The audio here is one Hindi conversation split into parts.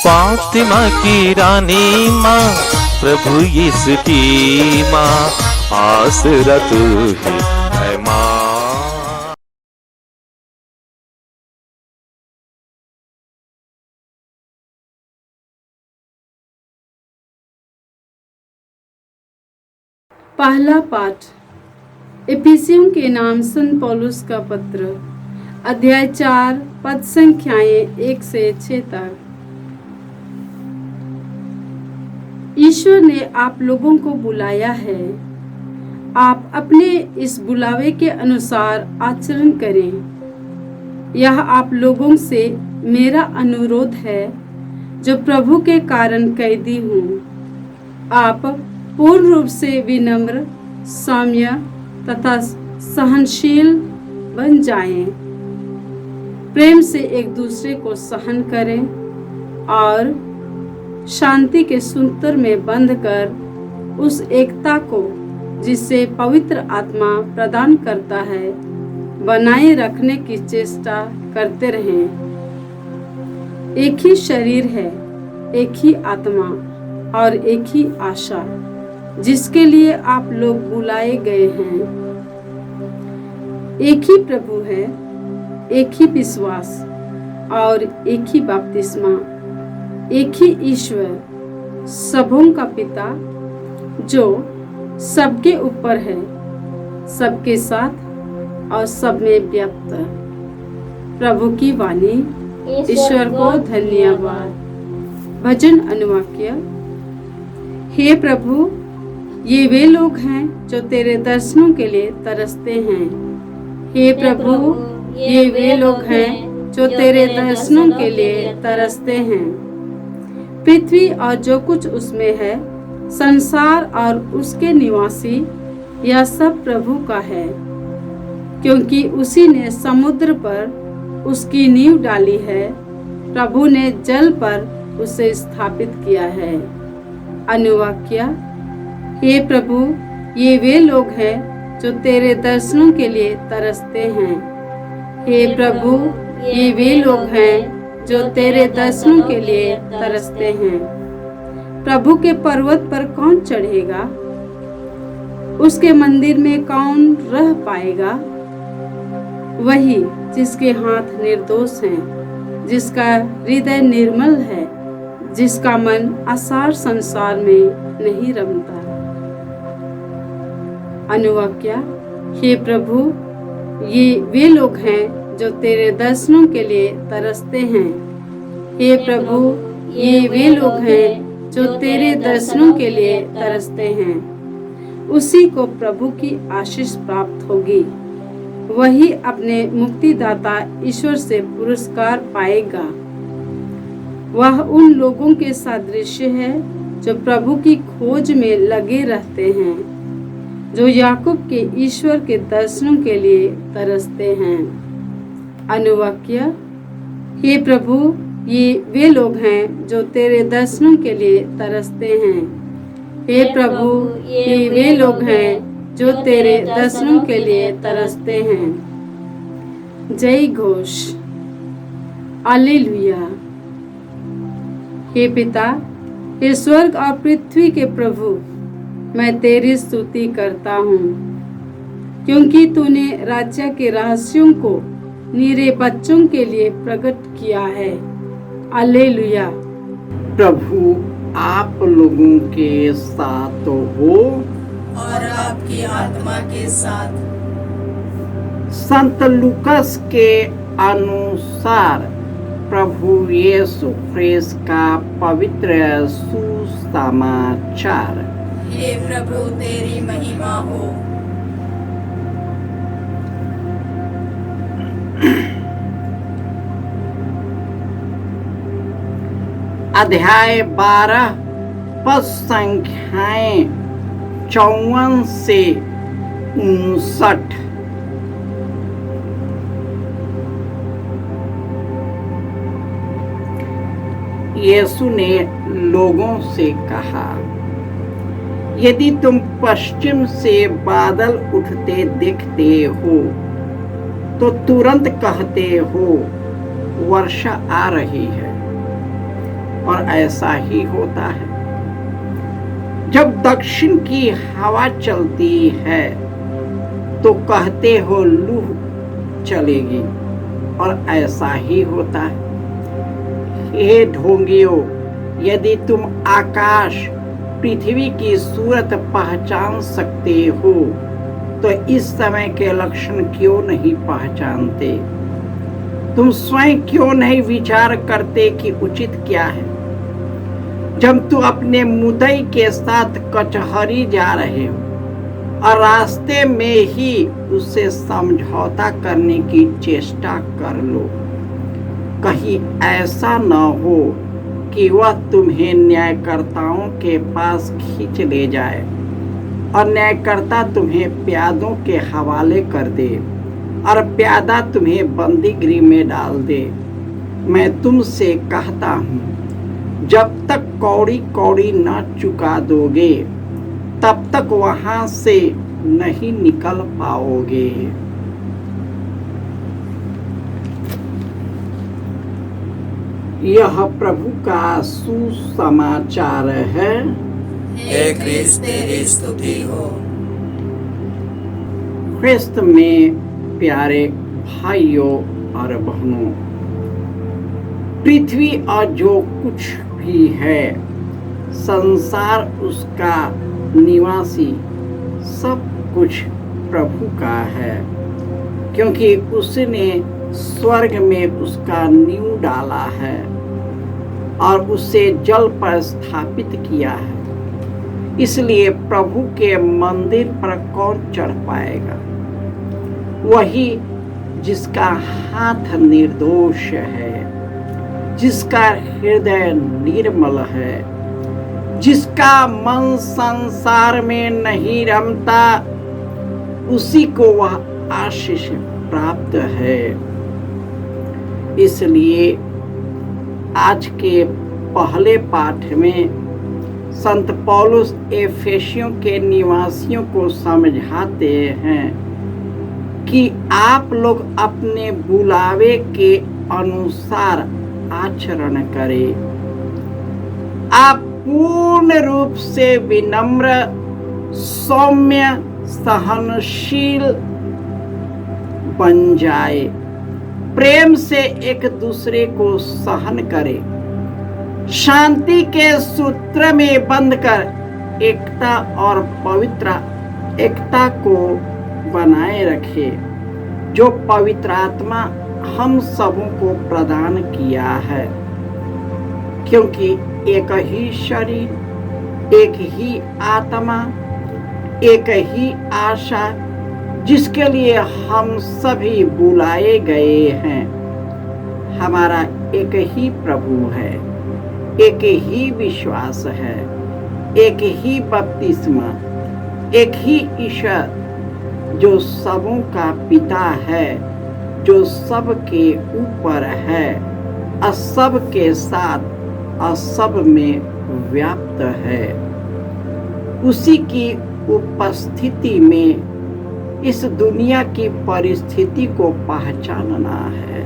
फातिमा की रानी माँ, प्रभु यीशु की माँ, आसरा तू ही है माँ। पहला पाठ इफिसियों के नाम संत पौलुस का पत्र, अध्याय 4, पद संख्याएं 1 से 6 तक। ईश्वर ने आप लोगों को बुलाया है, आप अपने इस बुलावे के अनुसार आचरण करें। यह आप लोगों से मेरा अनुरोध है जो प्रभु के कारण कैदी हूँ। आप पूर्ण रूप से विनम्र, सौम्य तथा सहनशील बन जाएं। प्रेम से एक दूसरे को सहन करें और शांति के सूत्र में बंधकर उस एकता को जिसे पवित्र आत्मा प्रदान करता है बनाए रखने की चेष्टा करते रहें। एक ही शरीर है, एक ही आत्मा और एक ही आशा जिसके लिए आप लोग बुलाए गए हैं। एक ही प्रभु है, एक ही विश्वास और एक ही बपतिस्मा, एक ही ईश्वर सबों का पिता जो सबके ऊपर है, सबके साथ और सब में व्याप्त। प्रभु की वाणी। ईश्वर को धन्यवाद। भजन अनुवाक्य। हे प्रभु, ये वे लोग हैं जो तेरे दर्शनों के लिए तरसते हैं। हे प्रभु, ये वे लोग हैं जो तेरे दर्शनों के लिए तरसते हैं। पृथ्वी और जो कुछ उसमें है, संसार और उसके निवासी, यह सब प्रभु का है, क्योंकि उसी ने समुद्र पर उसकी नींव डाली है, प्रभु ने जल पर उसे स्थापित किया है। अनुवाक्य। हे प्रभु, ये वे लोग हैं जो तेरे दर्शनों के लिए तरसते हैं। हे प्रभु, ये वे लोग हैं जो तेरे दर्शनों के लिए तरसते हैं। प्रभु के पर्वत पर कौन चढ़ेगा? उसके मंदिर में कौन रह पाएगा? वही जिसके हाथ निर्दोष हैं, जिसका हृदय निर्मल है, जिसका मन आसार संसार में नहीं रमता। अनुवाक्य। हे प्रभु, ये वे लोग हैं जो तेरे दर्शनों के लिए तरसते हैं। हे प्रभु, ये वे लोग हैं जो तेरे दर्शनों के लिए तरसते हैं। उसी को प्रभु की आशीष प्राप्त होगी। वही अपने मुक्तिदाता ईश्वर से पुरस्कार पाएगा। वह उन लोगों के सादृश्य है जो प्रभु की खोज में लगे रहते हैं, जो याकूब के ईश्वर के दर्शनों के लिए तरसते हैं। अनुवाक्य। हे प्रभु, ये वे लोग हैं जो तेरे दर्शनों के लिए तरसते हैं। हे प्रभु, ये वे लोग हैं जो तेरे दर्शनों के लिए तरसते हैं। जय घोष। हालेलुया। हे पिता, हे स्वर्ग और पृथ्वी के प्रभु, मैं तेरी स्तुति करता हूँ, क्योंकि तूने राज्य के रहस्यों को निरे बच्चों के लिए प्रकट किया है। हालेलुया। प्रभु आप लोगों के साथ हो और आपकी आत्मा के साथ। संत लूकास के अनुसार प्रभु यीशु ख्रीस्त का पवित्र सुसमाचार। हे प्रभु, तेरी महिमा हो। अध्याय 12 पद संख्याएं 54 से 59। यीशु ने लोगों से कहा, यदि तुम पश्चिम से बादल उठते देखते हो तो तुरंत कहते हो वर्षा आ रही है, और ऐसा ही होता है। जब दक्षिण की हवा चलती है तो कहते हो लू चलेगी, और ऐसा ही होता है। हे ढोंगियों, यदि तुम आकाश पृथ्वी की सूरत पहचान सकते हो तो इस समय के लक्षण क्यों नहीं पहचानते? तुम स्वयं क्यों नहीं विचार करते कि उचित क्या है? जब तुम अपने मुदई के साथ कचहरी जा रहे हो और रास्ते में ही उससे समझौता करने की चेष्टा कर लो, कहीं ऐसा न हो कि वह तुम्हें न्यायकर्ताओं के पास खींच ले जाए और न्यायकर्ता तुम्हें प्यादों के हवाले कर दे और प्यादा तुम्हें बंदी गृह में डाल दे। मैं तुमसे कहता हूँ, जब तक कौड़ी कौड़ी न चुका दोगे तब तक वहां से नहीं निकल पाओगे। यह प्रभु का सुसमाचार है। हे क्रिस्त तेरी स्तुति हो। क्रिस्त में प्यारे भाइयों और बहनों, पृथ्वी और जो कुछ भी है, संसार उसका निवासी, सब कुछ प्रभु का है, क्योंकि उसने स्वर्ग में उसका नींव डाला है और उसे जल पर स्थापित किया है। इसलिए प्रभु के मंदिर पर कौन चढ़ पाएगा? वही जिसका हाथ निर्दोष है, जिसका हृदय निर्मल है, जिसका मन संसार में नहीं रमता, उसी को वह आशीष प्राप्त है। इसलिए आज के पहले पाठ में संत पौलुस एफेसियों के निवासियों को समझाते हैं कि आप लोग अपने बुलावे के अनुसार आचरण करें। आप पूर्ण रूप से विनम्र, सौम्य, सहनशील बन जाए, प्रेम से एक दूसरे को सहन करे, शांति के सूत्र में बंधकर एकता और पवित्र एकता को बनाए रखे, जो पवित्र आत्मा हम सबों को प्रदान किया है। क्योंकि एक ही शरीर, एक ही आत्मा, एक ही आशा, जिसके लिए हम सभी बुलाए गए हैं। हमारा एक ही प्रभु है, एक ही विश्वास है, एक ही बपतिस्मा, एक ही ईश्वर, जो सबों का पिता है, जो सबके ऊपर है और सबके साथ और सब में व्याप्त है। उसी की उपस्थिति में इस दुनिया की परिस्थिति को पहचानना है।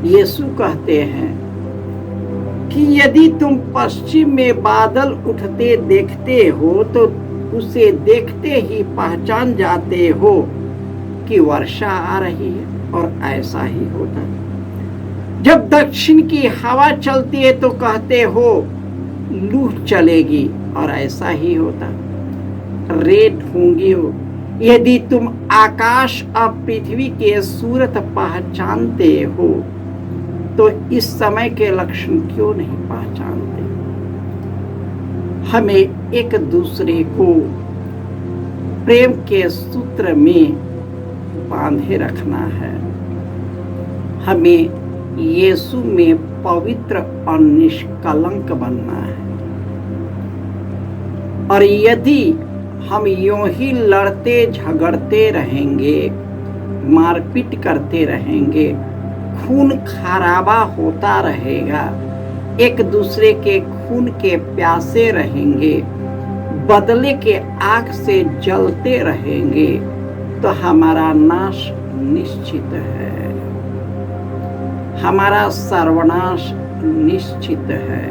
यीशु कहते हैं कि यदि तुम पश्चिम में बादल उठते देखते हो तो उसे देखते ही पहचान जाते हो कि वर्षा आ रही है, और ऐसा ही होता है। जब दक्षिण की हवा चलती है तो कहते हो लू चलेगी, और ऐसा ही होता। रे ढोंगियों, यदि तुम आकाश और पृथ्वी के सूरत पहचानते हो तो इस समय के लक्षण क्यों नहीं पहचानते? हमें एक दूसरे को प्रेम के सूत्र में बांधे रखना है। हमें यीशु में पवित्र और निष्कलंक बनना है। और यदि हम यूं ही लड़ते झगड़ते रहेंगे, मारपीट करते रहेंगे, खून खराबा होता रहेगा, एक दूसरे के खून के प्यासे रहेंगे, बदले के आग से जलते रहेंगे, तो हमारा नाश निश्चित है। हमारा सर्वनाश निश्चित है।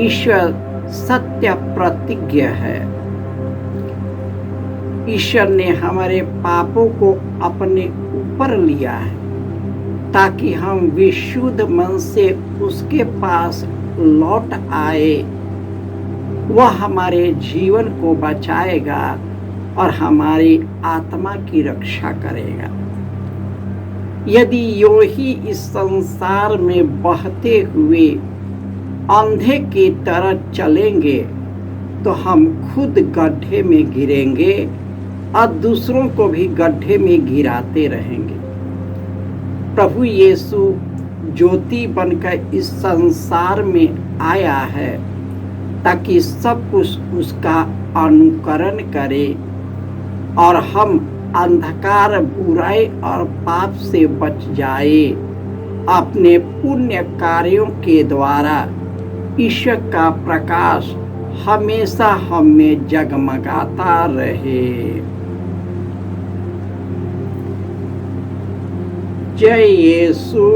ईश्वर सत्य प्रतिज्ञ है। ईश्वर ने हमारे पापों को अपने ऊपर लिया है ताकि हम विशुद्ध मन से उसके पास लौट आए। वह हमारे जीवन को बचाएगा और हमारी आत्मा की रक्षा करेगा। यदि यूं ही इस संसार में बहते हुए अंधे की तरह चलेंगे तो हम खुद गड्ढे में गिरेंगे और दूसरों को भी गड्ढे में गिराते रहेंगे। प्रभु यीशु ज्योति बनकर इस संसार में आया है ताकि सब कुछ उसका अनुकरण करे और हम अंधकार, बुराई और पाप से बच जाए। अपने पुण्य कार्यों के द्वारा ईश्वर का प्रकाश हमेशा हम में जगमगाता रहे। जय यीशु।